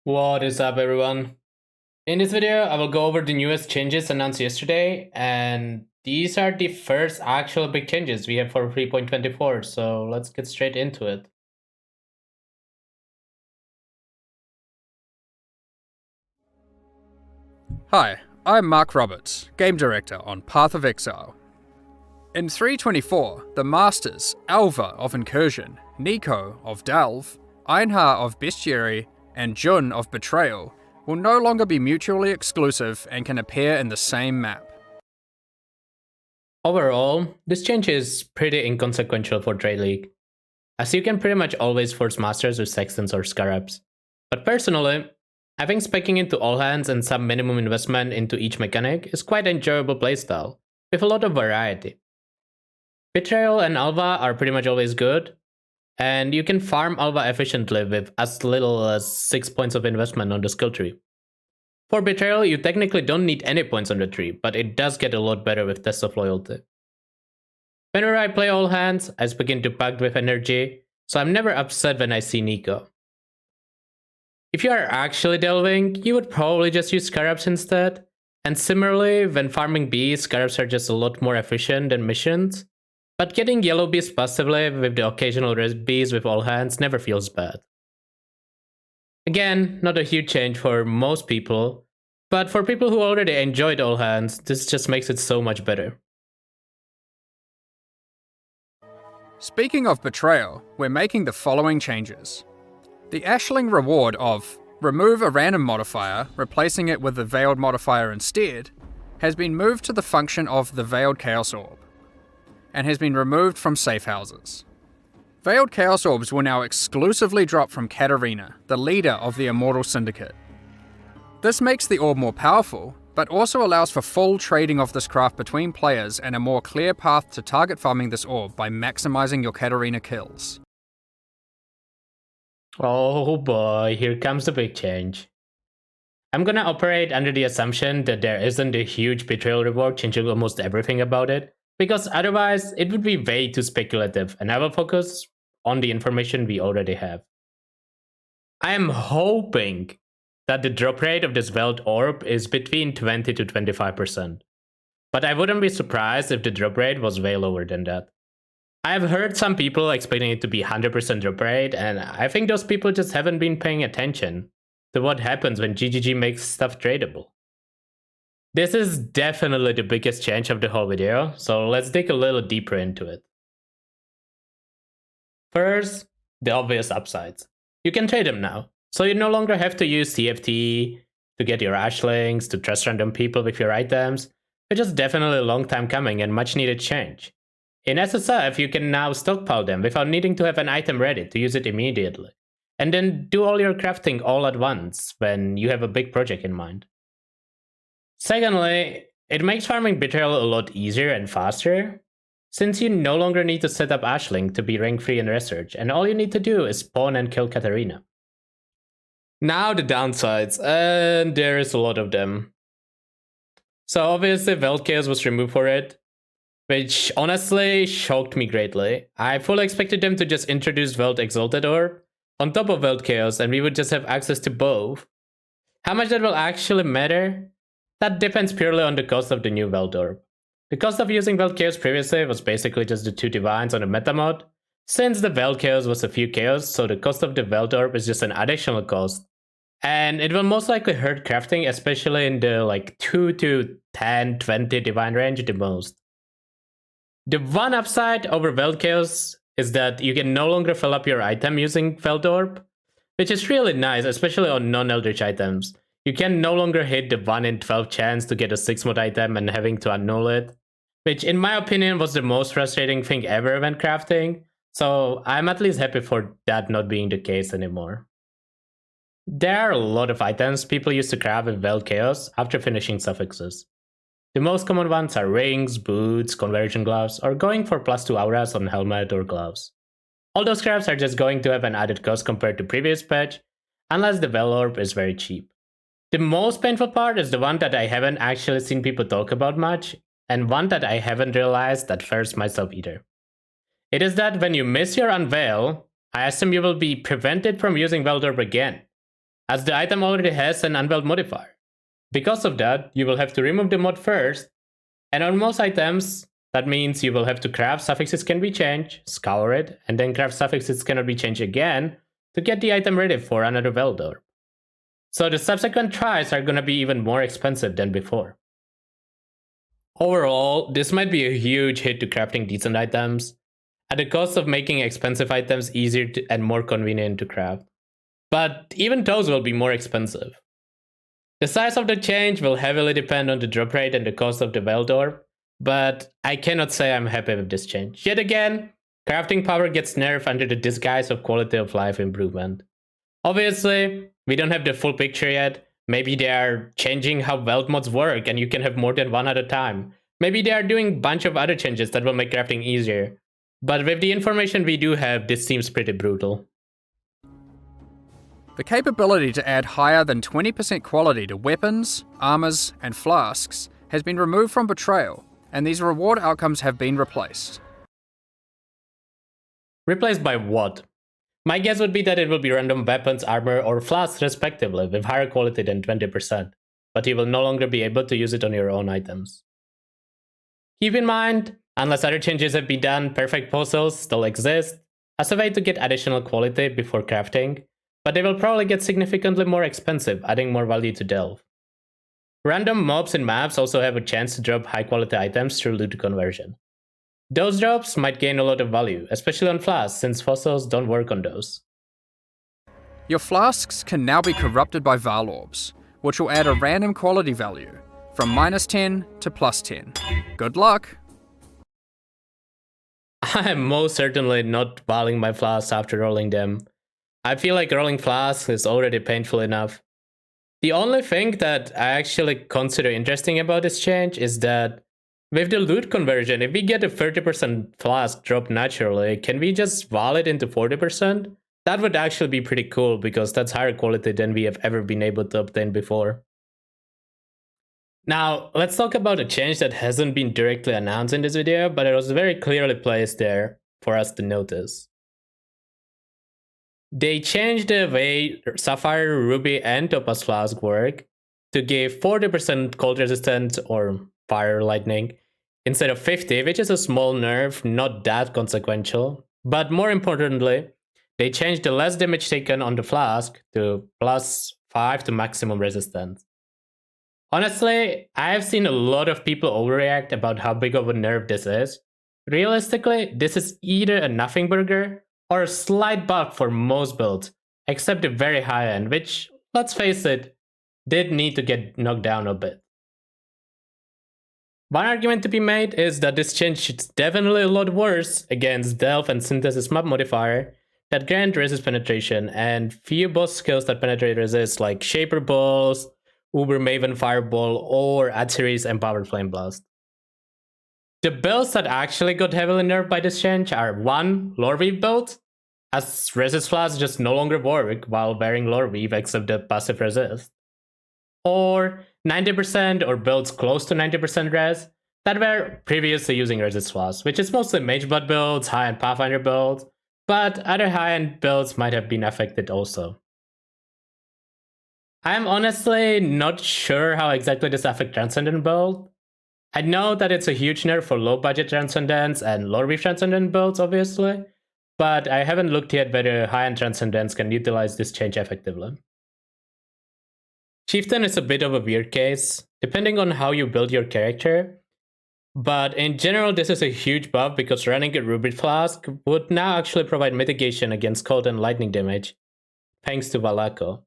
What is up, everyone? In this video, I will go over the newest changes announced yesterday, and these are the first actual big changes we have for 3.24, so let's get straight into it. Hi, I'm Mark Roberts, Game Director on Path of Exile. In 3.24, the Masters, Alva of Incursion, Nico of Delve, Einhar of Bestiary, and Jun of Betrayal will no longer be mutually exclusive and can appear in the same map. Overall, this change is pretty inconsequential for Trade League, as you can pretty much always force Masters with Sextons or Scarabs. But personally, having speccing into all hands and some minimum investment into each mechanic is quite an enjoyable playstyle, with a lot of variety. Betrayal and Alva are pretty much always good, and you can farm Alva efficiently with as little as 6 points of investment on the skill tree. For Betrayal, you technically don't need any points on the tree, but it does get a lot better with Test of Loyalty. Whenever I play all hands, I begin to packed with energy, so I'm never upset when I see Nico. If you are actually delving, you would probably just use Scarabs instead, and similarly, when farming bees, Scarabs are just a lot more efficient than missions. But getting yellow bees passively with the occasional red bees with all hands never feels bad. Again, not a huge change for most people, but for people who already enjoyed all hands, this just makes it so much better. Speaking of Betrayal, we're making the following changes. The Ashling reward of remove a random modifier, replacing it with the Veiled modifier instead, has been moved to the function of the Veiled Chaos Orb, and has been removed from safe houses. Veiled Chaos Orbs will now exclusively drop from Katarina, the leader of the Immortal Syndicate. This makes the orb more powerful, but also allows for full trading of this craft between players and a more clear path to target farming this orb by maximizing your Katarina kills. Oh boy, here comes the big change. I'm gonna operate under the assumption that there isn't a huge Betrayal reward changing almost everything about it, because otherwise it would be way too speculative, and I will focus on the information we already have. I am hoping that the drop rate of this Veiled Orb is between 20 to 25%, but I wouldn't be surprised if the drop rate was way lower than that. I've heard some people expecting it to be 100% drop rate, and I think those people just haven't been paying attention to what happens when GGG makes stuff tradable. This is definitely the biggest change of the whole video, so let's dig a little deeper into it. First, the obvious upsides. You can trade them now, so you no longer have to use CFT to get your Ashlings, to trust random people with your items, which is definitely a long time coming and much needed change. In SSF, you can now stockpile them without needing to have an item ready to use it immediately, and then do all your crafting all at once when you have a big project in mind. Secondly, it makes farming Betrayal a lot easier and faster, since you no longer need to set up Ashling to be rank 3 in research, and all you need to do is spawn and kill Katarina. Now the downsides, and there is a lot of them. So obviously Veiled Chaos was removed for it, which honestly shocked me greatly. I fully expected them to just introduce Veiled Exalted Orb on top of Veiled Chaos, and we would just have access to both. How much that will actually matter? That depends purely on the cost of the new Veiled Orb. The cost of using Veiled Chaos previously was basically just the 2 Divines on the meta mod. Since the Veiled Chaos was a few Chaos, so the cost of the Veiled Orb is just an additional cost. And it will most likely hurt crafting, especially in the 2 to 10, 20 Divine range the most. The one upside over Veiled Chaos is that you can no longer fill up your item using Veiled Orb, which is really nice, especially on non-Eldritch items. You can no longer hit the 1 in 12 chance to get a 6-mod item and having to annul it, which in my opinion was the most frustrating thing ever when crafting, so I'm at least happy for that not being the case anymore. There are a lot of items people used to craft with Veiled Chaos after finishing suffixes. The most common ones are rings, boots, conversion gloves, or going for +2 auras on helmet or gloves. All those crafts are just going to have an added cost compared to previous patch, unless the Veiled Orb is very cheap. The most painful part is the one that I haven't actually seen people talk about much, and one that I haven't realized at first myself either. It is that when you miss your unveil, I assume you will be prevented from using Veiled Orb again, as the item already has an unveiled modifier. Because of that, you will have to remove the mod first, and on most items, that means you will have to craft suffixes can be changed, scour it, and then craft suffixes cannot be changed again to get the item ready for another Veiled Orb. So the subsequent tries are gonna be even more expensive than before. Overall, this might be a huge hit to crafting decent items, at the cost of making expensive items easier and more convenient to craft. But even those will be more expensive. The size of the change will heavily depend on the drop rate and the cost of the Veiled Orb, but I cannot say I'm happy with this change. Yet again, crafting power gets nerfed under the disguise of quality of life improvement. Obviously, we don't have the full picture yet. Maybe they are changing how Veiled mods work and you can have more than one at a time. Maybe they are doing a bunch of other changes that will make crafting easier. But with the information we do have, this seems pretty brutal. The capability to add higher than 20% quality to weapons, armors, and flasks has been removed from Betrayal, and these reward outcomes have been replaced. Replaced by what? My guess would be that it will be random weapons, armor, or flasks respectively with higher quality than 20%, but you will no longer be able to use it on your own items. Keep in mind, unless other changes have been done, perfect puzzles still exist as a way to get additional quality before crafting, but they will probably get significantly more expensive, adding more value to delve. Random mobs and maps also have a chance to drop high quality items through loot conversion. Those drops might gain a lot of value, especially on flasks, since fossils don't work on those. Your flasks can now be corrupted by Veiled Orbs, which will add a random quality value, from -10 to +10. Good luck! I am most certainly not valuing my flasks after rolling them. I feel like rolling flasks is already painful enough. The only thing that I actually consider interesting about this change is that with the loot conversion, if we get a 30% flask drop naturally, can we just val it into 40%? That would actually be pretty cool because that's higher quality than we have ever been able to obtain before. Now, let's talk about a change that hasn't been directly announced in this video, but it was very clearly placed there for us to notice. They changed the way Sapphire, Ruby, and Topaz Flask work to give 40% cold resistance or fire lightning instead of 50, which is a small nerf, not that consequential. But more importantly, they changed the less damage taken on the flask to +5 to maximum resistance. Honestly, I have seen a lot of people overreact about how big of a nerf this is. Realistically, this is either a nothing burger or a slight buff for most builds, except the very high end, which, let's face it, did need to get knocked down a bit. One argument to be made is that this change is definitely a lot worse against Delve and Synthesis map modifier that grant resist penetration and few boss skills that penetrate resist like Shaper Balls, Uber Maven Fireball, or Atziri's Empowered Flame Blast. The builds that actually got heavily nerfed by this change are 1. Lore Weave build, as resist flasks just no longer work while wearing Lore Weave except the passive resist. Or 90% or builds close to 90% res that were previously using resist flasks, which is mostly Mageblood builds, high-end Pathfinder builds, but other high-end builds might have been affected also. I'm honestly not sure how exactly this affects Transcendent build. I know that it's a huge nerf for low-budget Transcendents and Lore Weave Transcendent builds, obviously, but I haven't looked yet whether high-end Transcendents can utilize this change effectively. Chieftain is a bit of a weird case, depending on how you build your character, but in general this is a huge buff because running a Ruby Flask would now actually provide mitigation against cold and lightning damage, thanks to Valako.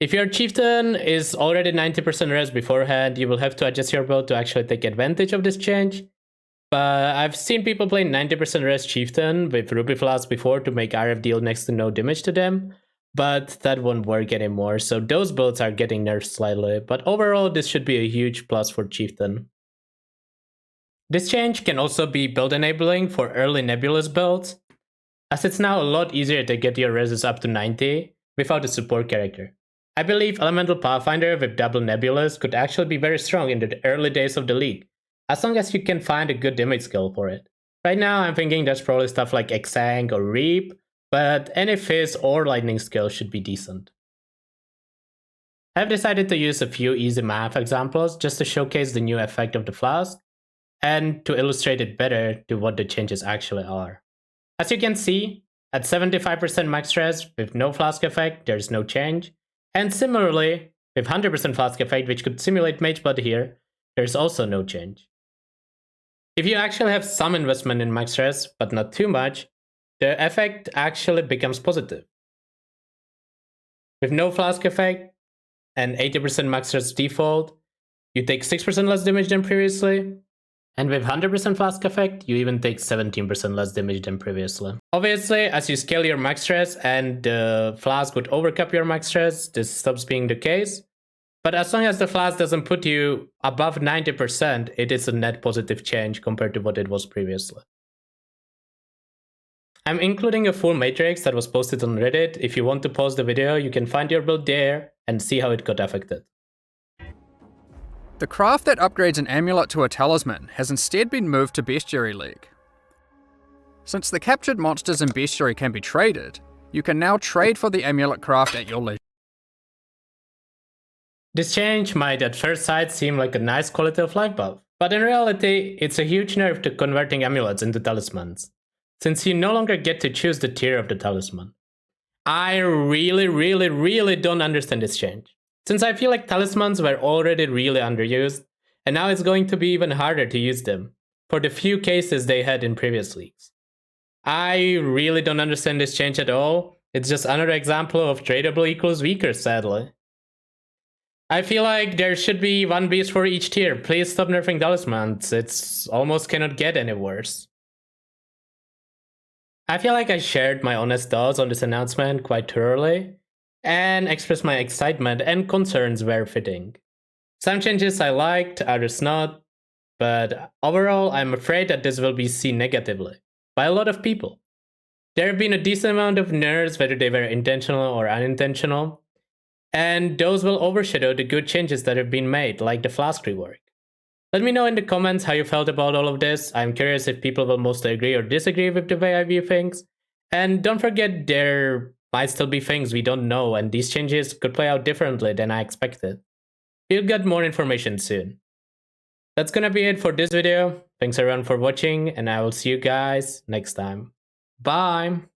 If your Chieftain is already 90% res beforehand, you will have to adjust your build to actually take advantage of this change, but I've seen people play 90% res Chieftain with Ruby Flask before to make RF deal next to no damage to them, but that won't work anymore, so those builds are getting nerfed slightly, but overall this should be a huge plus for Chieftain. This change can also be build enabling for early Nebulous builds, as it's now a lot easier to get your reses up to 90 without a support character. I believe Elemental Pathfinder with double Nebulous could actually be very strong in the early days of the league, as long as you can find a good damage skill for it. Right now I'm thinking there's probably stuff like Exang or Reap, but any Fizz or Lightning skill should be decent. I've decided to use a few easy math examples just to showcase the new effect of the flask and to illustrate it better to what the changes actually are. As you can see, at 75% max stress with no flask effect, there's no change. And similarly, with 100% flask effect, which could simulate mage blood here, there's also no change. If you actually have some investment in max stress, but not too much, the effect actually becomes positive. With no flask effect and 80% max stress default, you take 6% less damage than previously. And with 100% flask effect, you even take 17% less damage than previously. Obviously, as you scale your max stress and the flask would overcap your max stress, this stops being the case. But as long as the flask doesn't put you above 90%, it is a net positive change compared to what it was previously. I'm including a full matrix that was posted on Reddit. If you want to pause the video, you can find your build there and see how it got affected. The craft that upgrades an amulet to a talisman has instead been moved to Bestiary League. Since the captured monsters in Bestiary can be traded, you can now trade for the amulet craft at your leisure. This change might at first sight seem like a nice quality of life buff, but in reality, it's a huge nerf to converting amulets into talismans, since you no longer get to choose the tier of the talisman. I really don't understand this change, since I feel like talismans were already really underused, and now it's going to be even harder to use them, for the few cases they had in previous leagues. I really don't understand this change at all. It's just another example of tradable equals weaker, sadly. I feel like there should be one beast for each tier. Please stop nerfing talismans. It's almost cannot get any worse. I feel like I shared my honest thoughts on this announcement quite thoroughly, and expressed my excitement and concerns where fitting. Some changes I liked, others not, but overall I'm afraid that this will be seen negatively by a lot of people. There have been a decent amount of nerfs, whether they were intentional or unintentional, and those will overshadow the good changes that have been made, like the flask rework. Let me know in the comments how you felt about all of this. I'm curious if people will mostly agree or disagree with the way I view things. And don't forget, there might still be things we don't know, and these changes could play out differently than I expected. We'll get more information soon. That's gonna be it for this video. Thanks everyone for watching, and I will see you guys next time. Bye!